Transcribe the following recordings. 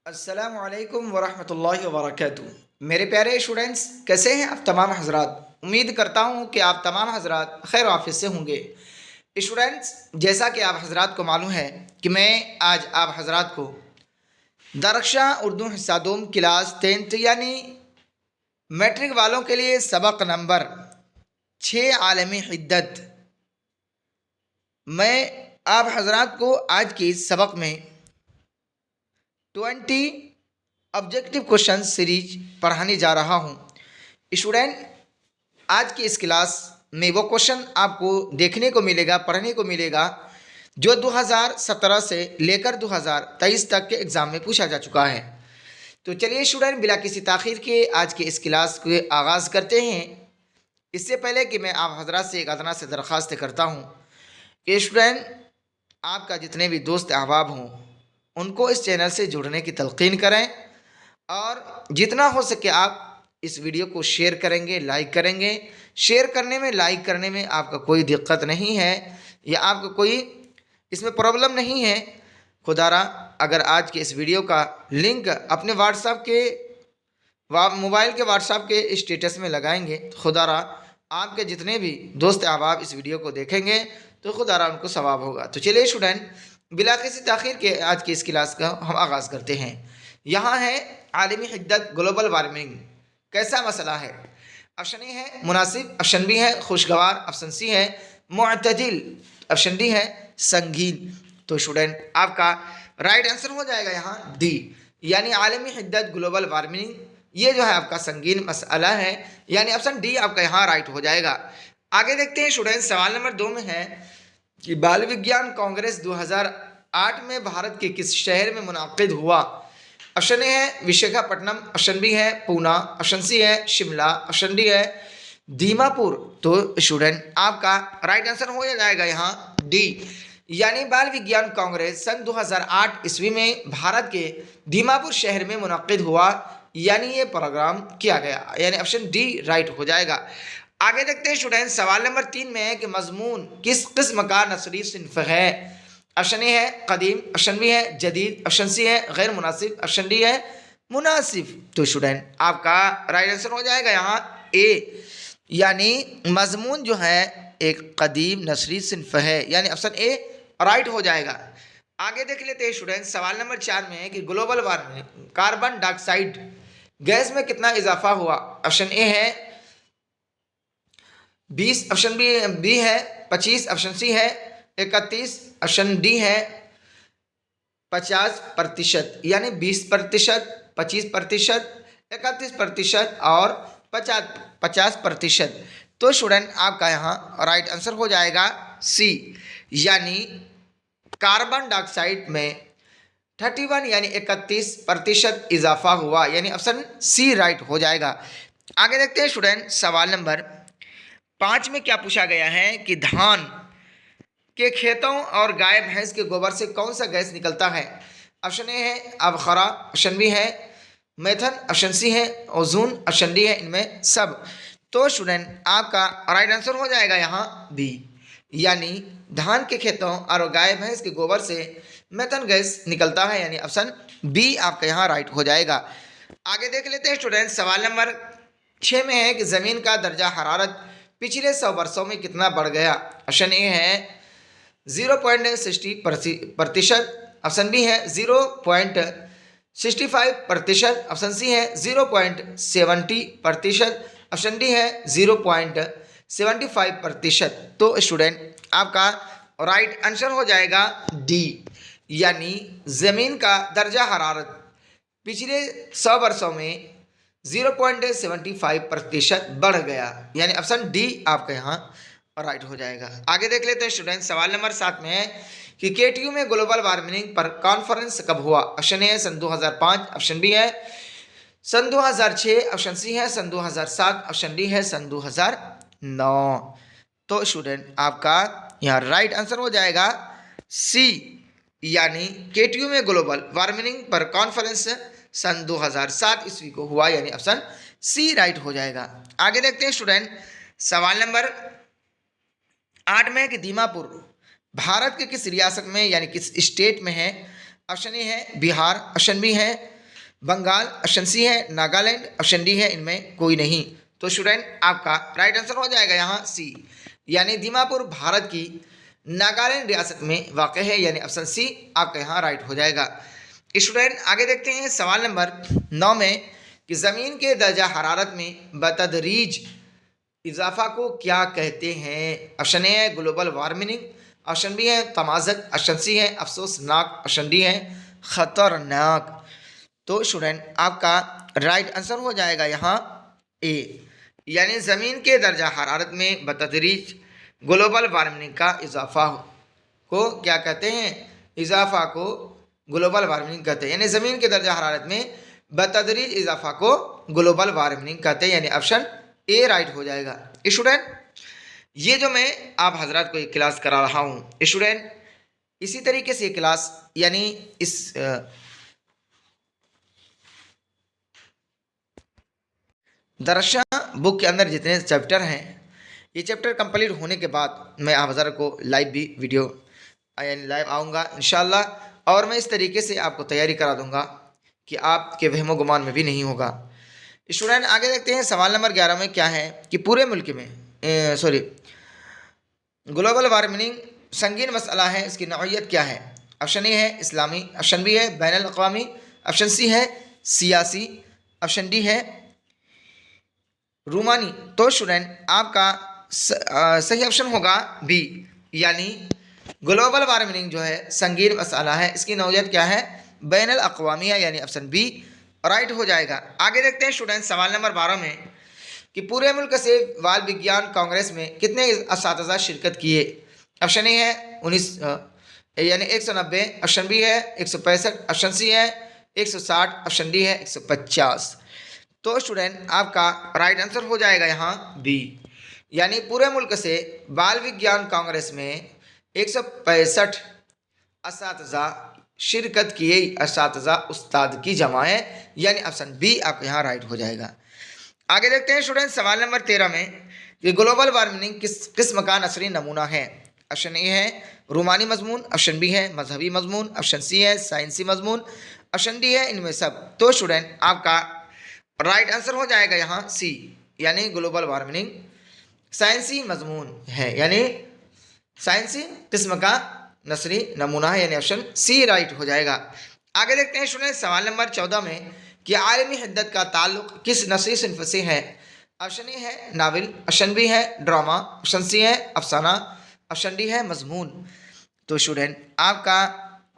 अस्सलामुअलैकुम वरहमतुल्लाहि वबरकातुहू। मेरे प्यारे स्टूडेंट्स, कैसे हैं आप तमाम हजरात। उम्मीद करता हूं कि आप तमाम हजरात खैर आफियत से होंगे। स्टूडेंट्स, जैसा कि आप हजरात को मालूम है कि मैं आज आप हजरात को दरक्षा उर्दू हिस्सा दोम क्लास 10th यानी मैट्रिक वालों के लिए सबक नंबर 6 आलमी हिद्दत, मैं आप हजरात को आज के इस सबक में 20 ऑब्जेक्टिव क्वेश्चन सीरीज पढ़ाने जा रहा हूँ। स्टूडेंट, आज की इस क्लास में वो क्वेश्चन आपको देखने को मिलेगा, पढ़ने को मिलेगा जो 2017 से लेकर 2023 तक के एग्ज़ाम में पूछा जा चुका है। तो चलिए स्टूडेंट, बिला किसी ताख़ीर के आज के इस क्लास के आगाज़ करते हैं। इससे पहले कि मैं आप हजरात से एक अदना से दरख्वास्त करता हूँ कि स्टूडेंट, आपका जितने भी दोस्त अहबाब हों उनको इस चैनल से जुड़ने की तलक़ीन करें और जितना हो सके आप इस वीडियो को शेयर करेंगे, लाइक करेंगे। शेयर करने में, लाइक करने में आपका कोई दिक्कत नहीं है या आपका कोई इसमें प्रॉब्लम नहीं है। खुदारा अगर आज के इस वीडियो का लिंक अपने व्हाट्सएप के मोबाइल के व्हाट्सएप के स्टेटस में लगाएंगे तो खुदारा आपके जितने भी दोस्त अहबाब इस वीडियो को देखेंगे तो खुदारा उनको सवाब होगा। तो चलिए स्टूडेंट, बिला किसी ताख़ीर के आज की इस क्लास का हम आगाज़ करते हैं। यहाँ है आलमी हिद्दत ग्लोबल वार्मिंग कैसा मसला है। ऑप्शन ए है मुनासिब, ऑप्शन बी है खुशगवार, ऑप्शन सी है मुअतदिल, ऑप्शन डी है संगीन। तो स्टूडेंट, आपका राइट आंसर हो जाएगा यहाँ डी, यानी आलमी हिद्दत ग्लोबल वार्मिंग ये जो है आपका संगीन मसला है, यानी ऑप्शन डी आपका यहाँ राइट हो जाएगा। आगे देखते हैं स्टूडेंट, सवाल नंबर 2 में है कि बाल विज्ञान कांग्रेस 2008 में भारत के किस शहर में मुनाकिद हुआ। ऑप्शन ए है विशाखापट्टनम, ऑप्शन बी है पूना, ऑप्शन सी है शिमला, ऑप्शन डी है दीमापुर। तो स्टूडेंट, आपका राइट आंसर हो जाएगा यहाँ डी, यानी बाल विज्ञान कांग्रेस सन 2008 ईस्वी में भारत के दीमापुर शहर में मुनक्किद हुआ, यानी ये प्रोग्राम किया गया, यानी ऑप्शन डी राइट हो जाएगा। आगे देखते हैं स्टूडेंट, सवाल नंबर 3 में है कि मजमून किस किस्म का नस्ली सिन्फ है। ऑप्शन ए है कदीम, ऑप्शन बी है जदीद, ऑप्शन सी है गैर मुनासिब, ऑप्शन डी है मुनासिब। तो स्टूडेंट, आपका राइट आंसर हो जाएगा यहाँ ए, यानी मजमून जो है एक कदीम नस्ली सिन्फ है, यानी ऑप्शन ए राइट हो जाएगा। आगे देख लेते हैं स्टूडेंट, सवाल नंबर 4 में है कि global warming carbon dioxide gas में कितना इजाफा हुआ। ऑप्शन ए है 20, ऑप्शन बी है 25, ऑप्शन सी है 31, ऑप्शन डी है 50%, यानी 20%, 25%, 31% और 50%। तो स्टूडेंट, आपका यहाँ राइट आंसर हो जाएगा सी, यानी कार्बन डाइऑक्साइड में 31 यानी 31% इजाफा हुआ, यानी ऑप्शन सी राइट हो जाएगा। आगे देखते हैं स्टूडेंट, सवाल नंबर 5 में क्या पूछा गया है कि धान के खेतों और गाय भैंस के गोबर से कौन सा गैस निकलता है। ऑप्शन ए है अबखरा, ऑप्शन बी है मेथन, ऑप्शन सी है ओजोन, ऑप्शन डी है इनमें सब। तो स्टूडेंट, आपका राइट आंसर हो जाएगा यहाँ बी, यानी धान के खेतों और गाय भैंस के गोबर से मेथन गैस निकलता है, यानी ऑप्शन बी आपका यहाँ राइट हो जाएगा। आगे देख लेते हैं स्टूडेंट, सवाल नंबर 6 में है कि ज़मीन का दर्जा हरारत पिछले 100 वर्षों में कितना बढ़ गया। ऑप्शन ए है 0.60%, ऑप्शन बी है 0.65%, ऑप्शन सी है 0.70%, ऑप्शन डी है 0.75%। तो स्टूडेंट, आपका राइट आंसर हो जाएगा डी, यानी ज़मीन का दर्जा हरारत पिछले 100 वर्षों में 0.75% बढ़ गया, यानी ऑप्शन डी आपका यहाँ राइट हो जाएगा। आगे देख लेते हैं स्टूडेंट, सवाल नंबर 7 में है कि केटीयू में ग्लोबल वार्मिंग पर कॉन्फ्रेंस कब हुआ। ऑप्शन ए है सन 2005, ऑप्शन बी है सन 2006, ऑप्शन सी है सन 2007, ऑप्शन डी है सन 2009। तो स्टूडेंट, आपका यहाँ राइट आंसर हो जाएगा सी, यानी केटीयू में ग्लोबल वार्मिंग पर कॉन्फ्रेंस सन 2007 ईस्वी को हुआ, यानी ऑप्शन सी राइट हो जाएगा। आगे देखते हैं स्टूडेंट, सवाल नंबर 8 में कि दीमापुर भारत के किस रियासत में यानी किस स्टेट में है। ऑप्शन ए है बिहार, ऑप्शन बी है बंगाल ऑप्शन सी है, नागालैंड ऑप्शन डी है, इनमें कोई नहीं। तो स्टूडेंट आपका राइट आंसर हो जाएगा यहाँ सी, यानी दीमापुर भारत की नागालैंड रियासत में वाक़ है, यानी ऑप्शन सी आपका यहाँ राइट हो जाएगा। स्टूडेंट आगे देखते हैं सवाल नंबर 9 में कि ज़मीन के दर्जा हरारत में बतदरीज इजाफा को क्या कहते हैं। ऑप्शन ए है ग्लोबल वार्मिंग, ऑप्शन बी है तमाज़त, ऑप्शन सी है अफसोसनाक, ऑप्शन डी है ख़तरनाक। तो स्टूडेंट आपका राइट आंसर हो जाएगा यहाँ ए, यानी ज़मीन के दर्जा हरारत में बतदरीज ग्लोबल वार्मिंग का इजाफा को क्या कहते हैं, इजाफा को ग्लोबल वार्मिंग कहते हैं, यानी ज़मीन के दर्जा हरारत में बतदरीज इजाफा को ग्लोबल वार्मिंग कहते हैं, यानी ऑप्शन ए राइट हो जाएगा। स्टूडेंट ये जो मैं आप हजरात को एक क्लास करा रहा हूँ स्टूडेंट, इसी तरीके से क्लास यानी इस दरअसल बुक के अंदर जितने चैप्टर हैं, ये चैप्टर कंप्लीट होने के बाद मैं आप हज़ार को लाइव भी वीडियो यानी लाइव आऊँगा इंशाल्लाह, और मैं इस तरीके से आपको तैयारी करा दूँगा कि आपके वहमो गुमान में भी नहीं होगा। स्टूडेंट आगे देखते हैं सवाल नंबर 11 में क्या है कि पूरे मुल्क में ग्लोबल वार्मिंग संगीन मसला है, इसकी नौइयत क्या है। ऑप्शन ए है इस्लामी, ऑप्शन बी है बैनुल अक़वामी, ऑप्शन सी है सियासी, ऑप्शन डी है रूमानी। तो स्टूडेंट आपका सही ऑप्शन होगा बी, यानी ग्लोबल वार्मिंग जो है संगीन मसला है, इसकी नौइयत क्या है, बैनुल अक़वामी है, यानी ऑप्शन बी राइट हो जाएगा। आगे देखते हैं स्टूडेंट सवाल नंबर 12 में कि पूरे मुल्क से बाल विज्ञान कांग्रेस में कितने असातिज़ा शिरकत किए। ऑप्शन ए है 19 यानी 190, ऑप्शन बी है 165, ऑप्शन सी है 160, ऑप्शन डी है 150। तो स्टूडेंट आपका राइट आंसर हो जाएगा यहाँ बी, यानी पूरे मुल्क से बाल विज्ञान कांग्रेस में 165 असातिज़ा शिरकत किए, असातिज़ा उस्ताद की जमा है, यानी ऑप्शन बी आपके यहाँ राइट हो जाएगा। आगे देखते हैं स्टूडेंट सवाल नंबर 13 में कि ग्लोबल वार्मिंग किस किस्म का नसरी नमूना है। ऑप्शन ए है रूमानी मजमून, ऑप्शन बी है मजहबी मजमून, ऑप्शन सी है साइंसी मजमून, ऑप्शन डी है इनमें सब। तो स्टूडेंट आपका राइट आंसर हो जाएगा यहाँ सी, यानी ग्लोबल वार्मिंग साइंसी मजमून है, यानी साइंसी किस्म का नसरी नमूना है, यानी ऑप्शन सी राइट हो जाएगा। आगे देखते हैं स्टूडेंट सवाल नंबर 14 में कि आलमी हिद्दत का ताल्लुक किस नसरी सिन्फ से है। ऑप्शन ए है नावल, ऑप्शन बी है ड्रामा, ऑप्शन सी है अफसाना, ऑप्शन डी है मजमून। तो स्टूडेंट आपका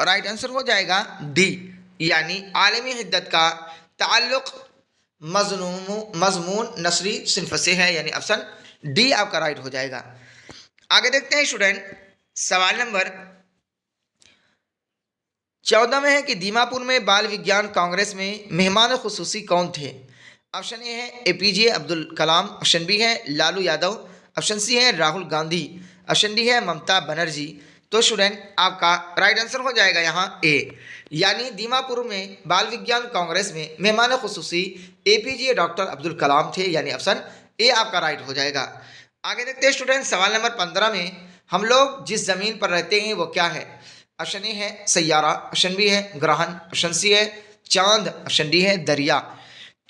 राइट आंसर हो जाएगा डी, यानी आलमी हिद्दत का ताल्लुक मजमून नसरी सिन्फ से है, यानी ऑप्शन डी आपका राइट हो जाएगा। आगे देखते हैं स्टूडेंट सवाल नंबर 14 में है कि दीमापुर में बाल विज्ञान कांग्रेस में मेहमान खुसूसी कौन थे। ऑप्शन ए है APJ Abdul Kalam, option B है लालू यादव, ऑप्शन सी है राहुल गांधी, ऑप्शन डी है ममता बनर्जी। तो स्टूडेंट आपका राइट आंसर हो जाएगा यहाँ ए, यानी दीमापुर में बाल विज्ञान कांग्रेस में मेहमान खुसूसी APJ डॉक्टर अब्दुल कलाम थे, यानी ऑप्शन ए आपका राइट हो जाएगा। आगे देखते हैं स्टूडेंट सवाल नंबर 15 में हम लोग जिस ज़मीन पर रहते हैं वो क्या है। ऑप्शन ए है सैयारा, ऑप्शन बी है ग्रहण, ऑप्शन सी है चांद, ऑप्शन डी है दरिया।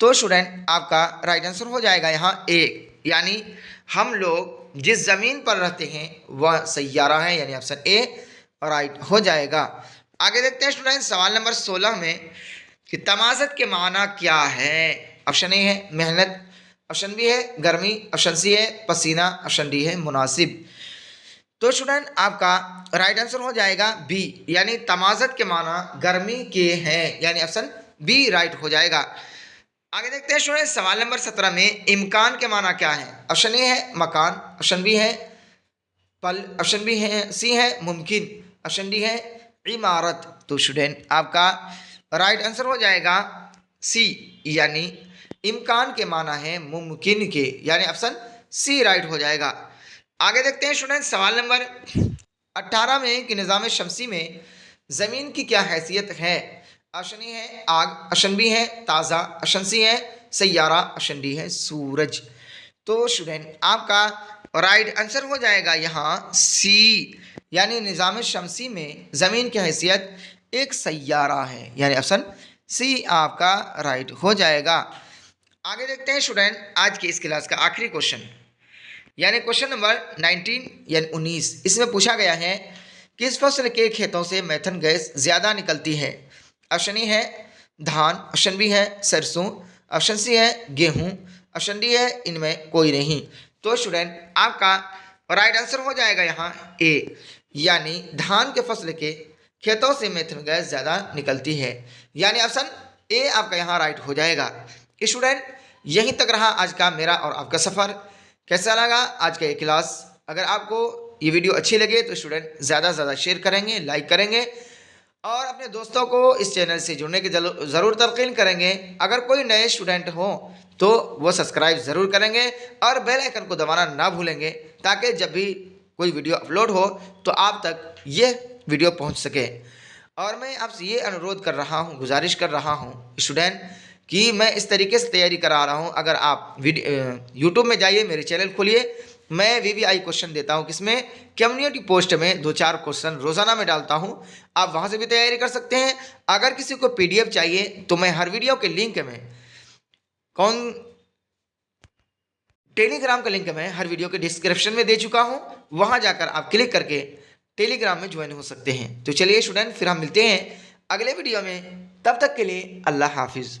तो स्टूडेंट आपका राइट आंसर हो जाएगा यहाँ ए, यानी हम लोग जिस ज़मीन पर रहते हैं वह सैयारा है, यानी ऑप्शन ए राइट हो जाएगा। आगे देखते हैं स्टूडेंट सवाल नंबर 16 में कि तमाज़त के माना क्या है। ऑप्शन ए है मेहनत, ऑप्शन बी है गर्मी, ऑप्शन सी है पसीना, ऑप्शन डी है मुनासिब। तो स्टूडेंट आपका राइट आंसर हो जाएगा बी, यानी तमाज़त के माना गर्मी के हैं, यानी ऑप्शन बी राइट हो जाएगा। आगे देखते हैं स्टूडेंट सवाल नंबर 17 में इम्कान के माना क्या है। ऑप्शन ए है मकान, ऑप्शन बी है पल, ऑप्शन बी है सी है मुमकिन, ऑप्शन डी है इमारत। तो स्टूडेंट आपका राइट आंसर हो जाएगा सी, यानी इम्कान के माना है मुमकिन के, यानी ऑप्शन सी राइट हो जाएगा। आगे देखते हैं स्टूडेंट सवाल नंबर 18 में कि निज़ाम शमसी में ज़मीन की क्या हैसियत है। ऑप्शन ए है आग, ऑप्शन बी है ताज़ा, ऑप्शन सी है सैयारा, ऑप्शन डी है सूरज। तो स्टूडेंट आपका राइट आंसर हो जाएगा यहाँ सी, यानी निज़ाम शमसी में ज़मीन की हैसियत एक सैयारा है, यानी ऑप्शन सी आपका राइट हो जाएगा। आगे देखते हैं स्टूडेंट आज की इस क्लास का आखिरी क्वेश्चन, यानी क्वेश्चन नंबर 19 यानी 19। इसमें पूछा गया है किस फसल के खेतों से मेथन गैस ज़्यादा निकलती है। ऑप्शन ए है धान, ऑप्शन बी है सरसों, ऑप्शन सी है गेहूं, ऑप्शन डी है इनमें कोई नहीं। तो स्टूडेंट आपका राइट आंसर हो जाएगा यहाँ ए, यानी धान के फसल के खेतों से मेथन गैस ज़्यादा निकलती है, यानी ऑप्शन ए आपका यहाँ राइट हो जाएगा। स्टूडेंट यहीं तक रहा आज का मेरा और आपका सफ़र। कैसा लगा आज का ये क्लास? अगर आपको ये वीडियो अच्छी लगे तो स्टूडेंट ज़्यादा से ज़्यादा शेयर करेंगे, लाइक करेंगे और अपने दोस्तों को इस चैनल से जुड़ने की ज़रूर तलकीन करेंगे। अगर कोई नए स्टूडेंट हो तो वो सब्सक्राइब ज़रूर करेंगे और बेल आइकन को दबाना ना भूलेंगे, ताकि जब भी कोई वीडियो अपलोड हो तो आप तक ये वीडियो पहुंच सके। और मैं आपसे ये अनुरोध कर रहा हूँ, गुजारिश कर रहा हूँ स्टूडेंट कि मैं इस तरीके से तैयारी करा रहा हूँ। अगर आप यूट्यूब में जाइए, मेरे चैनल खोलिए, मैं वीवीआई क्वेश्चन देता हूँ, किसमें कम्युनिटी पोस्ट में 2-4 क्वेश्चन रोज़ाना में डालता हूँ। आप वहाँ से भी तैयारी कर सकते हैं। अगर किसी को पीडीएफ चाहिए तो मैं हर वीडियो के लिंक में टेलीग्राम का लिंक मैं हर वीडियो के डिस्क्रिप्शन में दे चुका हूँ, वहाँ जाकर आप क्लिक करके टेलीग्राम में ज्वाइन हो सकते हैं। तो चलिए स्टूडेंट, फिर हम मिलते हैं अगले वीडियो में। तब तक के लिए अल्लाह हाफिज़।